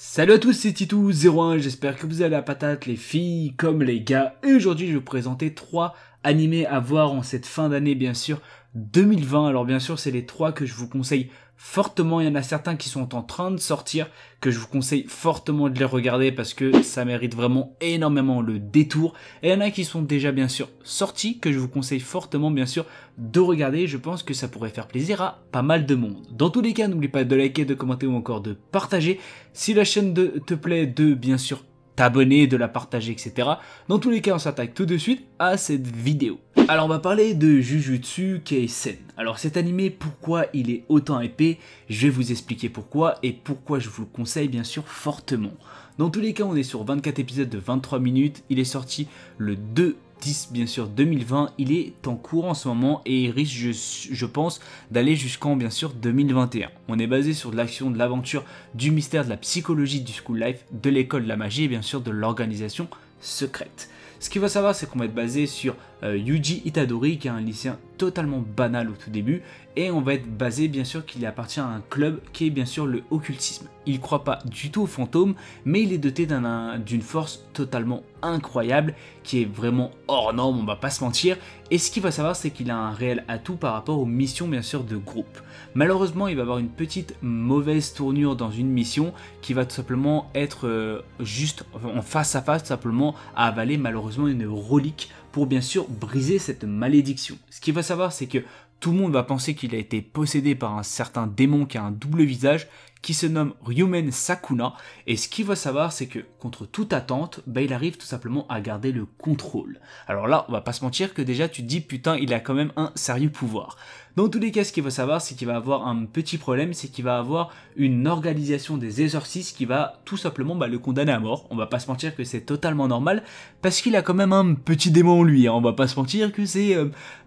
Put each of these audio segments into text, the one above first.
Salut à tous, c'est Titou01, j'espère que vous allez à la patate les filles comme les gars. Et aujourd'hui je vais vous présenter 3 animés à voir en cette fin d'année bien sûr 2020. Alors bien sûr c'est les 3 que je vous conseille fortement, il y en a certains qui sont en train de sortir, que je vous conseille fortement de les regarder parce que ça mérite vraiment énormément le détour. Et il y en a qui sont déjà bien sûr sortis, que je vous conseille fortement bien sûr de regarder. Je pense que ça pourrait faire plaisir à pas mal de monde. Dans tous les cas, n'oublie pas de liker, de commenter ou encore de partager. Si la chaîne te plaît, de bien sûr t'abonner, de la partager, etc. Dans tous les cas, on s'attaque tout de suite à cette vidéo. Alors on va parler de Jujutsu Kaisen. Alors cet animé, pourquoi il est autant épais? Je vais vous expliquer pourquoi et pourquoi je vous le conseille bien sûr fortement. Dans tous les cas, on est sur 24 épisodes de 23 minutes. Il est sorti le 2/10 bien sûr 2020. Il est en cours en ce moment et il risque je pense d'aller jusqu'en bien sûr 2021. On est basé sur de l'action, de l'aventure, du mystère, de la psychologie du school life, de l'école de la magie et bien sûr de l'organisation secrète. Ce qu'il faut savoir, c'est qu'on va être basé sur Yuji Itadori, qui est un lycéen totalement banal au tout début, et on va être basé bien sûr qu'il appartient à un club qui est bien sûr le occultisme. Il ne croit pas du tout aux fantômes, mais il est doté d'une force totalement incroyable, qui est vraiment hors norme, on va pas se mentir, et ce qu'il faut savoir, c'est qu'il a un réel atout par rapport aux missions bien sûr de groupe. Malheureusement, il va avoir une petite mauvaise tournure dans une mission, qui va tout simplement être juste en face à face, tout simplement à avaler malheureusement une relique pour bien sûr briser cette malédiction. Ce qu'il faut savoir, c'est que tout le monde va penser qu'il a été possédé par un certain démon qui a un double visage, qui se nomme Ryumen Sakuna, et ce qu'il faut savoir, c'est que contre toute attente, il arrive tout simplement à garder le contrôle. Alors là, on va pas se mentir que déjà tu te dis putain, il a quand même un sérieux pouvoir. Dans tous les cas, ce qu'il faut savoir, c'est qu'il va avoir un petit problème, c'est qu'il va avoir une organisation des exorcistes qui va tout simplement le condamner à mort. On va pas se mentir que c'est totalement normal, parce qu'il a quand même un petit démon en lui, hein. On va pas se mentir que c'est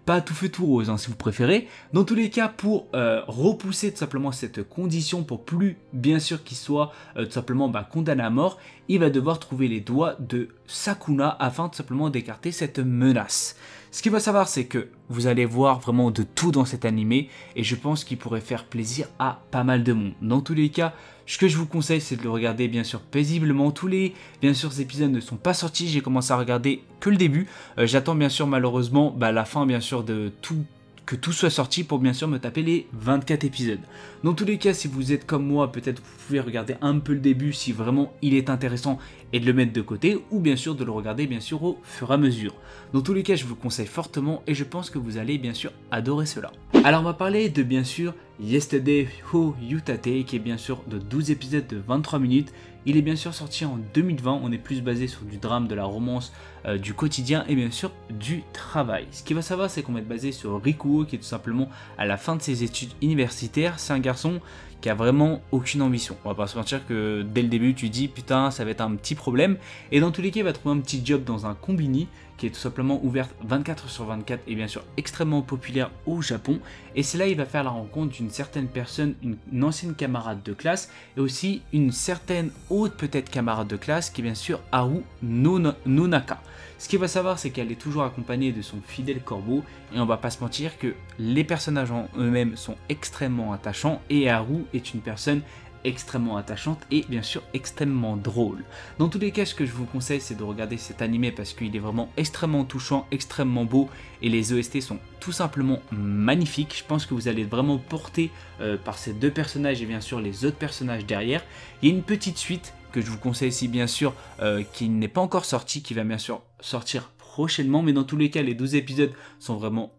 pas tout feu tout rose, hein, si vous préférez. Dans tous les cas, pour repousser tout simplement cette condition, pour plus bien sûr qu'il soit tout simplement condamné à mort, il va devoir trouver les doigts de Sakuna afin tout simplement d'écarter cette menace. Ce qu'il faut savoir, c'est que vous allez voir vraiment de tout dans cet animé et je pense qu'il pourrait faire plaisir à pas mal de monde. Dans tous les cas, ce que je vous conseille, c'est de le regarder bien sûr paisiblement. Tous les épisodes ne sont pas sortis, j'ai commencé à regarder que le début. J'attends bien sûr malheureusement la fin bien sûr de tout, que tout soit sorti pour bien sûr me taper les 24 épisodes. Dans tous les cas, si vous êtes comme moi, peut-être vous pouvez regarder un peu le début si vraiment il est intéressant et de le mettre de côté, ou bien sûr de le regarder bien sûr au fur et à mesure. Dans tous les cas, je vous conseille fortement et je pense que vous allez bien sûr adorer cela. Alors on va parler de bien sûr Yesterday Ho Yutate, qui est bien sûr de 12 épisodes de 23 minutes. Il est bien sûr sorti en 2020, on est plus basé sur du drame, de la romance, du quotidien et bien sûr du travail. Ce qu'il va savoir, c'est qu'on va être basé sur Rikuo, qui est tout simplement à la fin de ses études universitaires. C'est un garçon qui a vraiment aucune ambition. On va pas se mentir que dès le début tu dis putain ça va être un petit problème, et dans tous les cas il va trouver un petit job dans un combini qui est tout simplement ouverte 24/24 et bien sûr extrêmement populaire au Japon, et c'est là il va faire la rencontre d'une certaine personne, une ancienne camarade de classe et aussi une certaine autre peut-être camarade de classe qui est bien sûr Haru Nonaka. Ce qu'il va savoir, c'est qu'elle est toujours accompagnée de son fidèle corbeau, et on va pas se mentir que les personnages en eux-mêmes sont extrêmement attachants, et Haru est une personne extrêmement attachante et bien sûr extrêmement drôle. Dans tous les cas, ce que je vous conseille, c'est de regarder cet animé parce qu'il est vraiment extrêmement touchant, extrêmement beau, et les OST sont tout simplement magnifiques. Je pense que vous allez être vraiment porté par ces deux personnages et bien sûr les autres personnages derrière. Il y a une petite suite que je vous conseille ici bien sûr, qui n'est pas encore sorti, qui va bien sûr sortir prochainement, mais dans tous les cas les 12 épisodes sont vraiment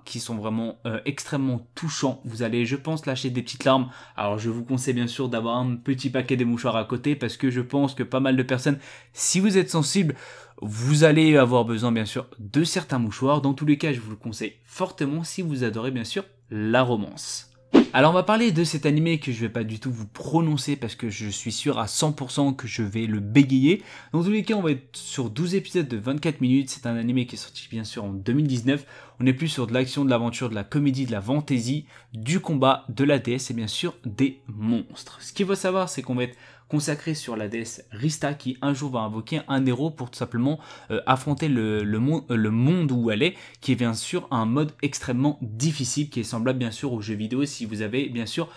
qui sont vraiment extrêmement touchants. Vous allez, je pense, lâcher des petites larmes. Alors je vous conseille bien sûr d'avoir un petit paquet de mouchoirs à côté, parce que je pense que pas mal de personnes, si vous êtes sensible, vous allez avoir besoin bien sûr de certains mouchoirs. Dans tous les cas, je vous le conseille fortement si vous adorez bien sûr la romance. Alors on va parler de cet animé que je vais pas du tout vous prononcer parce que je suis sûr à 100% que je vais le bégayer. Dans tous les cas, on va être sur 12 épisodes de 24 minutes. C'est un animé qui est sorti bien sûr en 2019. On est plus sur de l'action, de l'aventure, de la comédie, de la fantaisie, du combat, de la déesse et bien sûr des monstres. Ce qu'il faut savoir, c'est qu'on va être consacré sur la déesse Rista, qui un jour va invoquer un héros pour tout simplement affronter le monde où elle est, qui est bien sûr un mode extrêmement difficile, qui est semblable bien sûr aux jeux vidéo si vous avez bien sûr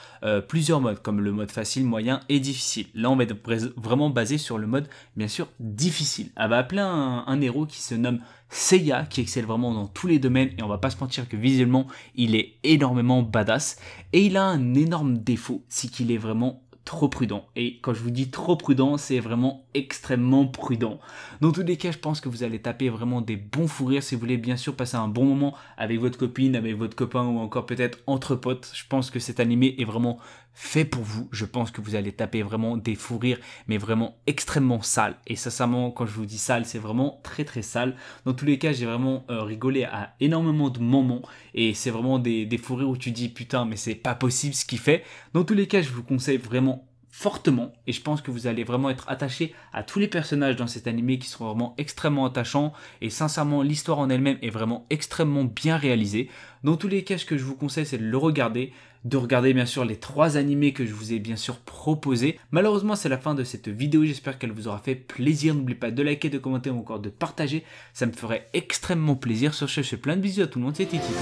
plusieurs modes, comme le mode facile, moyen et difficile. Là, on va être vraiment basé sur le mode, bien sûr, difficile. Elle va appeler un héros qui se nomme Seiya, qui excelle vraiment dans tous les domaines, et on va pas se mentir que visuellement, il est énormément badass. Et il a un énorme défaut, c'est qu'il est vraiment trop prudent. Et quand je vous dis trop prudent, c'est vraiment extrêmement prudent. Dans tous les cas, je pense que vous allez taper vraiment des bons fous rires si vous voulez bien sûr passer un bon moment avec votre copine, avec votre copain ou encore peut-être entre potes. Je pense que cet animé est vraiment fait pour vous. Je pense que vous allez taper vraiment des fous rires, mais vraiment extrêmement sales. Et sincèrement, quand je vous dis sale, c'est vraiment très très sale. Dans tous les cas, j'ai vraiment rigolé à énormément de moments. Et c'est vraiment des fous rires où tu dis putain, mais c'est pas possible ce qu'il fait. Dans tous les cas, je vous conseille vraiment fortement, et je pense que vous allez vraiment être attaché à tous les personnages dans cet animé qui sont vraiment extrêmement attachants, et sincèrement l'histoire en elle-même est vraiment extrêmement bien réalisée. Dans tous les cas, ce que je vous conseille, c'est de le regarder, de regarder bien sûr les 3 animés que je vous ai bien sûr proposés. Malheureusement, c'est la fin de cette vidéo, j'espère qu'elle vous aura fait plaisir. N'oubliez pas de liker, de commenter ou encore de partager, ça me ferait extrêmement plaisir. Sur ce, je fais plein de bisous à tout le monde, c'était Titi.